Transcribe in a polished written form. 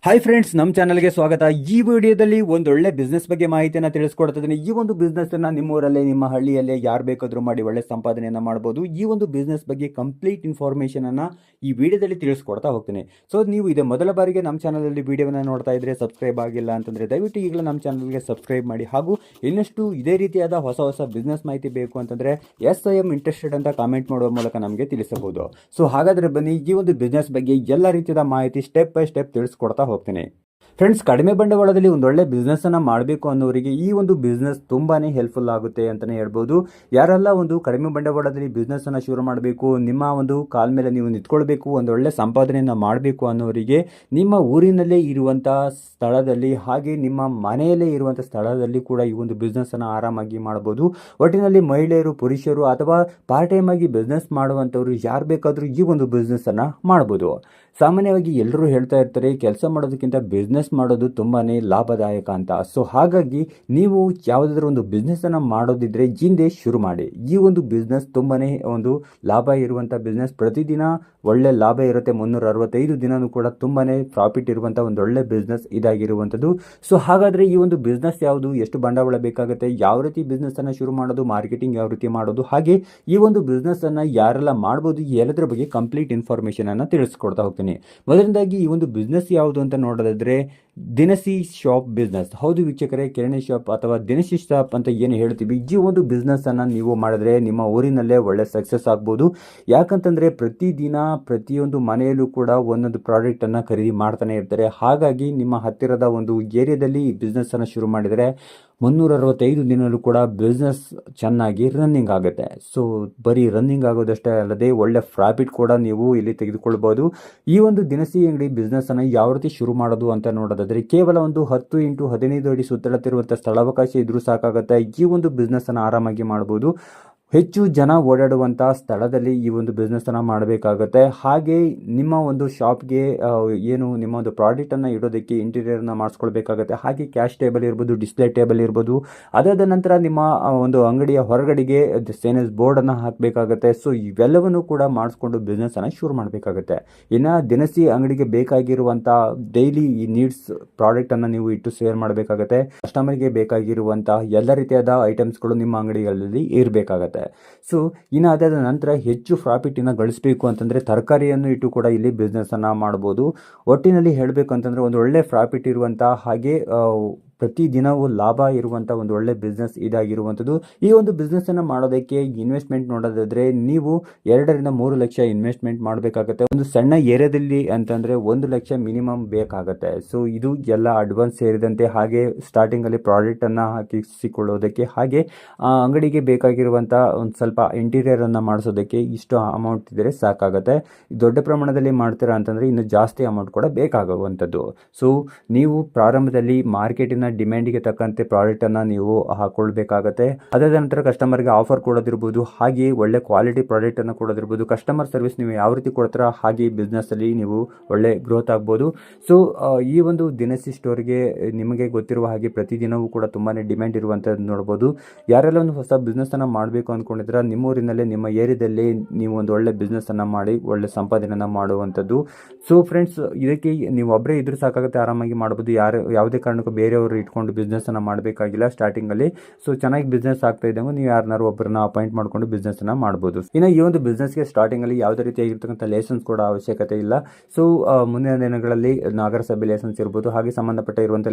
Hi friends, ನಮ್ಮ ಚಾನಲ್ಗೆ ಸ್ವಾಗತ. ಈ ವಿಡಿಯೋದಲ್ಲಿ ಒಂದೊಳ್ಳೆ ಬಿಸ್ನೆಸ್ ಬಗ್ಗೆ ಮಾಹಿತಿಯನ್ನು ತಿಳಿಸ್ಕೊಡ್ತಿದ್ದೀನಿ. ಈ ಒಂದು ಬಿಸ್ನೆಸ್ಸನ್ನು ನಿಮ್ಮೂರಲ್ಲೇ, ನಿಮ್ಮ ಹಳ್ಳಿಯಲ್ಲೇ ಯಾರು ಬೇಕಾದರೂ ಮಾಡಿ ಒಳ್ಳೆ ಸಂಪಾದನೆಯನ್ನು ಮಾಡ್ಬೋದು. ಈ ಒಂದು ಬಿಸ್ನೆಸ್ ಬಗ್ಗೆ ಕಂಪ್ಲೀಟ್ ಇನ್ಫಾರ್ಮೇಷನನ್ನು ಈ ವಿಡಿಯೋದಲ್ಲಿ ತಿಳಿಸ್ಕೊಡ್ತಾ ಹೋಗ್ತೀನಿ. ಸೊ ನೀವು ಇದೇ ಮೊದಲ ಬಾರಿಗೆ ನಮ್ಮ ಚಾನಲಲ್ಲಿ ವಿಡಿಯೋವನ್ನು ನೋಡ್ತಾ ಇದ್ದರೆ, ಸಬ್ಸ್ಕ್ರೈಬ್ ಆಗಿಲ್ಲ ಅಂತಂದರೆ ದಯವಿಟ್ಟು ಈಗಲೂ ನಮ್ಮ ಚಾನಲ್ಗೆ ಸಬ್ಸ್ಕ್ರೈಬ್ ಮಾಡಿ. ಹಾಗೂ ಇನ್ನಷ್ಟು ಇದೇ ರೀತಿಯಾದ ಹೊಸ ಹೊಸ ಬಿಸ್ನೆಸ್ ಮಾಹಿತಿ ಬೇಕು ಅಂತಂದರೆ ಐ ಆಮ್ ಇಂಟ್ರೆಸ್ಟೆಡ್ ಅಂತ ಕಾಮೆಂಟ್ ಮಾಡುವ ಮೂಲಕ ನಮಗೆ ತಿಳಿಸಬಹುದು. ಸೊ ಹಾಗಾದರೆ ಬನ್ನಿ, ಈ ಒಂದು ಬಿಸ್ನೆಸ್ ಬಗ್ಗೆ ಎಲ್ಲ ರೀತಿಯಾದ ಮಾಹಿತಿ ಸ್ಟೆಪ್ ಬೈ ಸ್ಟೆಪ್ ತಿಳಿಸ್ಕೊಡ್ತಾ ಹೋಗ್ತೀನಿ. ಫ್ರೆಂಡ್ಸ್, ಕಡಿಮೆ ಬಂಡವಾಳದಲ್ಲಿ ಒಂದೊಳ್ಳೆ ಬಿಸ್ನೆಸ್ಸನ್ನು ಮಾಡಬೇಕು ಅನ್ನೋರಿಗೆ ಈ ಒಂದು ಬಿಸ್ನೆಸ್ ತುಂಬಾ ಹೆಲ್ಪ್ಫುಲ್ ಆಗುತ್ತೆ ಅಂತಲೇ ಹೇಳ್ಬೋದು. ಯಾರೆಲ್ಲ ಒಂದು ಕಡಿಮೆ ಬಂಡವಾಳದಲ್ಲಿ ಬಿಸ್ನೆಸ್ಸನ್ನು ಶುರು ಮಾಡಬೇಕು, ನಿಮ್ಮ ಒಂದು ಕಾಲ ಮೇಲೆ ನೀವು ನಿಂತ್ಕೊಳ್ಬೇಕು, ಒಂದೊಳ್ಳೆ ಸಂಪಾದನೆಯನ್ನು ಮಾಡಬೇಕು ಅನ್ನೋರಿಗೆ ನಿಮ್ಮ ಊರಿನಲ್ಲೇ ಇರುವಂಥ ಸ್ಥಳದಲ್ಲಿ, ಹಾಗೆ ನಿಮ್ಮ ಮನೆಯಲ್ಲೇ ಇರುವಂಥ ಸ್ಥಳದಲ್ಲಿ ಕೂಡ ಈ ಒಂದು ಬಿಸ್ನೆಸ್ಸನ್ನು ಆರಾಮಾಗಿ ಮಾಡ್ಬೋದು. ಒಟ್ಟಿನಲ್ಲಿ ಮಹಿಳೆಯರು, ಪುರುಷರು ಅಥವಾ ಪಾರ್ಟ್ ಟೈಮ್ ಆಗಿ ಬಿಸ್ನೆಸ್ ಮಾಡುವಂಥವ್ರು ಯಾರು ಬೇಕಾದರೂ ಈ ಒಂದು ಬಿಸ್ನೆಸ್ಸನ್ನು ಮಾಡ್ಬೋದು. ಸಾಮಾನ್ಯವಾಗಿ ಎಲ್ಲರೂ ಹೇಳ್ತಾ ಇರ್ತಾರೆ, ಕೆಲಸ ಮಾಡೋದಕ್ಕಿಂತ ಬಿಸ್ನೆಸ್ ಮಾಡೋದು ತುಂಬಾ ಲಾಭದಾಯಕ ಅಂತ. ಸೊ ಹಾಗಾಗಿ ನೀವು ಯಾವುದಾದ್ರೂ ಒಂದು ಬಿಸ್ನೆಸ್ಸನ್ನು ಮಾಡೋದಿದ್ರೆ ಹಿಂದೆ ಶುರು ಮಾಡಿ. ಈ ಒಂದು ಬಿಸ್ನೆಸ್ ತುಂಬಾ ಒಂದು ಲಾಭ ಇರುವಂಥ ಬಿಸ್ನೆಸ್. ಪ್ರತಿದಿನ ಒಳ್ಳೆ ಲಾಭ ಇರುತ್ತೆ. 365 ದಿನವೂ ಕೂಡ ತುಂಬಾ ಪ್ರಾಫಿಟ್ ಇರುವಂಥ ಒಂದು ಒಳ್ಳೆ ಬಿಸ್ನೆಸ್ ಇದಾಗಿರುವಂಥದ್ದು. ಸೊ ಹಾಗಾದರೆ ಈ ಒಂದು ಬಿಸ್ನೆಸ್ ಯಾವುದು, ಎಷ್ಟು ಬಂಡವಾಳ ಬೇಕಾಗುತ್ತೆ, ಯಾವ ರೀತಿ ಬಿಸ್ನೆಸ್ಸನ್ನು ಶುರು ಮಾಡೋದು, ಮಾರ್ಕೆಟಿಂಗ್ ಯಾವ ರೀತಿ ಮಾಡೋದು, ಹಾಗೆ ಈ ಒಂದು ಬಿಸ್ನೆಸ್ಸನ್ನು ಯಾರೆಲ್ಲ ಮಾಡ್ಬೋದು, ಎಲ್ಲದರ ಬಗ್ಗೆ ಕಂಪ್ಲೀಟ್ ಇನ್ಫಾರ್ಮೇಷನನ್ನು ತಿಳಿಸ್ಕೊಡ್ತಾ ಹೋಗ್ತೀನಿ. ಮೊದಲನೇದಾಗಿ ಈ ಒಂದು ಬಿಸ್ನೆಸ್ ಯಾವುದು ಅಂತ ನೋಡೋದಾದ್ರೆ ದಿನಸಿ ಶಾಪ್ ಬಿಸ್ನೆಸ್. ಹೌದು ವೀಕ್ಷಕರೇ, ಕಿರಾಣಿ ಶಾಪ್ ಅಥವಾ ದಿನಸಿ ಶಾಪ್ ಅಂತ ಏನು ಹೇಳ್ತೀವಿ, ಈ ಒಂದು ಬಿಸ್ನೆಸ್ ಅನ್ನ ನೀವು ಮಾಡಿದ್ರೆ ನಿಮ್ಮ ಊರಿನಲ್ಲೇ ಒಳ್ಳೆ ಸಕ್ಸಸ್ ಆಗ್ಬೋದು. ಯಾಕಂತಂದ್ರೆ ಪ್ರತಿದಿನ ಪ್ರತಿಯೊಂದು ಮನೆಯಲ್ಲೂ ಕೂಡ ಒಂದೊಂದು ಪ್ರಾಡಕ್ಟ್ ಅನ್ನ ಖರೀದಿ ಮಾಡ್ತಾನೆ ಇರ್ತಾರೆ. ಹಾಗಾಗಿ ನಿಮ್ಮ ಹತ್ತಿರದ ಒಂದು ಏರಿಯಾದಲ್ಲಿ ಈ ಬಿಸ್ನೆಸ್ ಅನ್ನ ಶುರು ಮಾಡಿದರೆ 365 ದಿನಲ್ಲೂ ಕೂಡ ಬಿಸ್ನೆಸ್ ಚೆನ್ನಾಗಿ ರನ್ನಿಂಗ್ ಆಗುತ್ತೆ. ಸೊ ಬರೀ ರನ್ನಿಂಗ್ ಆಗೋದಷ್ಟೇ ಅಲ್ಲದೆ ಒಳ್ಳೆ ಪ್ರಾಫಿಟ್ ಕೂಡ ನೀವು ಇಲ್ಲಿ ತೆಗೆದುಕೊಳ್ಬೋದು. ಈ ಒಂದು ದಿನಸಿ ಅಂಗಡಿ ಬಿಸ್ನೆಸ್ ಅನ್ನು ಯಾವ ರೀತಿ ಶುರು ಮಾಡೋದು ಅಂತ ನೋಡೋದಾದ್ರೆ, ಕೇವಲ ಒಂದು 10 ಇಂಟು 15 ಅಡಿ ಸುತ್ತಳತಿರುವಂಥ ಸ್ಥಳಾವಕಾಶ ಇದ್ರೂ ಸಾಕಾಗುತ್ತೆ. ಈ ಒಂದು ಬಿಸ್ನೆಸ್ ಅನ್ನು ಆರಾಮಾಗಿ ಮಾಡ್ಬೋದು. ಹೆಚ್ಚು ಜನ ಓಡಾಡುವಂಥ ಸ್ಥಳದಲ್ಲಿ ಈ ಒಂದು ಬಿಸ್ನೆಸ್ಸನ್ನು ಮಾಡಬೇಕಾಗತ್ತೆ. ಹಾಗೆ ನಿಮ್ಮ ಒಂದು ಶಾಪ್ಗೆ ಏನು ನಿಮ್ಮ ಒಂದು ಪ್ರಾಡಕ್ಟನ್ನು ಇಡೋದಕ್ಕೆ ಇಂಟೀರಿಯರ್ನ ಮಾಡಿಸ್ಕೊಳ್ಬೇಕಾಗತ್ತೆ. ಹಾಗೆ ಕ್ಯಾಶ್ ಟೇಬಲ್ ಇರ್ಬೋದು, ಡಿಸ್ಪ್ಲೇ ಟೇಬಲ್ ಇರ್ಬೋದು. ಅದಾದ ನಂತರ ನಿಮ್ಮ ಒಂದು ಅಂಗಡಿಯ ಹೊರಗಡೆಗೆ ಸೇನೆಸ್ ಬೋರ್ಡನ್ನು ಹಾಕಬೇಕಾಗತ್ತೆ. ಸೊ ಇವೆಲ್ಲವನ್ನು ಕೂಡ ಮಾಡಿಸ್ಕೊಂಡು ಬಿಸ್ನೆಸ್ಸನ್ನು ಶುರು ಮಾಡಬೇಕಾಗತ್ತೆ. ಇನ್ನು ದಿನಸಿ ಅಂಗಡಿಗೆ ಬೇಕಾಗಿರುವಂಥ ಡೈಲಿ ಈ ನೀಡ್ಸ್ ಪ್ರಾಡಕ್ಟನ್ನು ನೀವು ಇಟ್ಟು ಸೇಲ್ ಮಾಡಬೇಕಾಗತ್ತೆ. ಕಸ್ಟಮರ್ಗೆ ಬೇಕಾಗಿರುವಂಥ ಎಲ್ಲ ರೀತಿಯಾದ ಐಟಮ್ಸ್ಗಳು ನಿಮ್ಮ ಅಂಗಡಿಗಳಲ್ಲಿ ಇರಬೇಕಾಗತ್ತೆ. ಸೊ ಇನ್ನು ಅದಾದ ನಂತರ ಹೆಚ್ಚು ಪ್ರಾಫಿಟ್ ಗಳಿಸಬೇಕು ಅಂತಂದ್ರೆ ತರಕಾರಿಯನ್ನು ಇಟ್ಟು ಕೂಡ ಇಲ್ಲಿ ಬಿಸ್ನೆಸ್ ಅನ್ನ ಮಾಡಬಹುದು. ಒಟ್ಟಿನಲ್ಲಿ ಹೇಳಬೇಕು ಅಂತಂದ್ರೆ ಒಂದು ಒಳ್ಳೆ ಪ್ರಾಫಿಟ್ ಇರುವಂತ, ಹಾಗೆ ಪ್ರತಿದಿನವೂ ಲಾಭ ಇರುವಂಥ ಒಂದು ಒಳ್ಳೆ ಬಿಸ್ನೆಸ್ ಇದಾಗಿರುವಂಥದ್ದು. ಈ ಒಂದು ಬಿಸ್ನೆಸ್ಸನ್ನು ಮಾಡೋದಕ್ಕೆ ಇನ್ವೆಸ್ಟ್ಮೆಂಟ್ ನೋಡೋದಾದರೆ ನೀವು 2 ರಿಂದ 3 ಲಕ್ಷ ಇನ್ವೆಸ್ಟ್ಮೆಂಟ್ ಮಾಡಬೇಕಾಗತ್ತೆ. ಒಂದು ಸಣ್ಣ ಏರಿಯಾದಲ್ಲಿ ಅಂತಂದರೆ 1 ಲಕ್ಷ ಮಿನಿಮಮ್ ಬೇಕಾಗತ್ತೆ. ಸೊ ಇದು ಎಲ್ಲ ಅಡ್ವಾನ್ಸ್ ಸೇರಿದಂತೆ, ಹಾಗೆ ಸ್ಟಾರ್ಟಿಂಗಲ್ಲಿ ಪ್ರಾಡಕ್ಟನ್ನು ಹಾಕಿಸಿಕೊಳ್ಳೋದಕ್ಕೆ, ಹಾಗೆ ಅಂಗಡಿಗೆ ಬೇಕಾಗಿರುವಂಥ ಒಂದು ಸ್ವಲ್ಪ ಇಂಟೀರಿಯರನ್ನು ಮಾಡಿಸೋದಕ್ಕೆ ಇಷ್ಟು ಅಮೌಂಟ್ ಇದ್ದರೆ ಸಾಕಾಗುತ್ತೆ. ದೊಡ್ಡ ಪ್ರಮಾಣದಲ್ಲಿ ಮಾಡ್ತೀರಾ ಅಂತಂದರೆ ಇನ್ನು ಜಾಸ್ತಿ ಅಮೌಂಟ್ ಕೂಡ ಬೇಕಾಗುವಂಥದ್ದು. ಸೊ ನೀವು ಪ್ರಾರಂಭದಲ್ಲಿ ಮಾರ್ಕೆಟಿನ ಡಿಮ್ಯಾಂಡಿಗೆ ತಕ್ಕಂತೆ ಪ್ರಾಡಕ್ಟ್ ಅನ್ನ ನೀವು ಹಾಕೊಳ್ಬೇಕಾಗತ್ತೆ. ಅದಾದ ನಂತರ ಕಸ್ಟಮರ್ಗೆ ಆಫರ್ ಕೊಡೋದಿರ್ಬೋದು, ಹಾಗೆ ಒಳ್ಳೆ ಕ್ವಾಲಿಟಿ ಪ್ರಾಡಕ್ಟ್ ಅನ್ನು ಕೊಡೋದಿರ್ಬೋದು. ಕಸ್ಟಮರ್ ಸರ್ವಿಸ್ ನೀವು ಯಾವ ರೀತಿ ಕೊಡ್ತೀರಾ, ಹಾಗೆ ಬಿಸ್ನೆಸ್ ಅಲ್ಲಿ ನೀವು ಒಳ್ಳೆ ಗ್ರೋತ್ ಆಗ್ಬೋದು. ಸೊ ಈ ಒಂದು ದಿನಸಿ ಸ್ಟೋರ್ಗೆ ನಿಮಗೆ ಗೊತ್ತಿರುವ ಹಾಗೆ ಪ್ರತಿದಿನವೂ ಕೂಡ ತುಂಬಾನೇ ಡಿಮ್ಯಾಂಡ್ ಇರುವಂತದ್ದು ನೋಡಬಹುದು. ಯಾರೆಲ್ಲ ಒಂದು ಹೊಸ ಬಿಸ್ನೆಸ್ ಅನ್ನ ಮಾಡಬೇಕು ಅಂದ್ಕೊಂಡಿದ್ರೆ ನಿಮ್ಮೂರಿನಲ್ಲೇ, ನಿಮ್ಮ ಏರಿಯಾದಲ್ಲಿ ನೀವು ಒಂದು ಒಳ್ಳೆ ಬಿಸ್ನೆಸ್ ಅನ್ನ ಮಾಡಿ ಒಳ್ಳೆ ಸಂಪಾದನೆಯನ್ನ ಮಾಡುವಂಥದ್ದು. ಸೊ ಫ್ರೆಂಡ್ಸ್, ಇದಕ್ಕೆ ನೀವು ಒಬ್ಬರೇ ಇದ್ರೂ ಸಾಕಾಗುತ್ತೆ, ಆರಾಮಾಗಿ ಮಾಡಬಹುದು. ಯಾವುದೇ ಕಾರಣಕ್ಕೂ ಬೇರೆಯವರು ಇಟ್ಕೊಂಡು ಬಿಸ್ನೆಸ್ ಅನ್ನ ಮಾಡಬೇಕಾಗಿಲ್ಲ ಸ್ಟಾರ್ಟಿಂಗ್ ಅಲ್ಲಿ. ಸೊ ಚೆನ್ನಾಗಿ ಬಿಸ್ನೆಸ್ ಆಗ್ತಾ ಇದ್ದಂಗೆ ನೀವು ಯಾರನ್ನಾರು ಒಬ್ಬರನ್ನ ಅಪಾಯಿಂಟ್ ಮಾಡ್ಕೊಂಡು ಬಿಸ್ನೆಸ್ ಅನ್ನ ಮಾಡಬಹುದು. ಇನ್ನು ಈ ಒಂದು ಬಿಸ್ನೆಸ್ಗೆ ಸ್ಟಾರ್ಟಿಂಗ್ ಅಲ್ಲಿ ಯಾವುದೇ ರೀತಿಯಾಗಿರ್ತಕ್ಕಂಥ ಲೈಸೆನ್ಸ್ ಕೂಡ ಅವಶ್ಯಕತೆ ಇಲ್ಲ. ಸೊ ಮುಂದಿನ ದಿನಗಳಲ್ಲಿ ನಗರಸಭೆ ಲೈಸೆನ್ಸ್ ಇರ್ಬೋದು, ಹಾಗೆ ಸಂಬಂಧಪಟ್ಟ ಇರುವಂಥ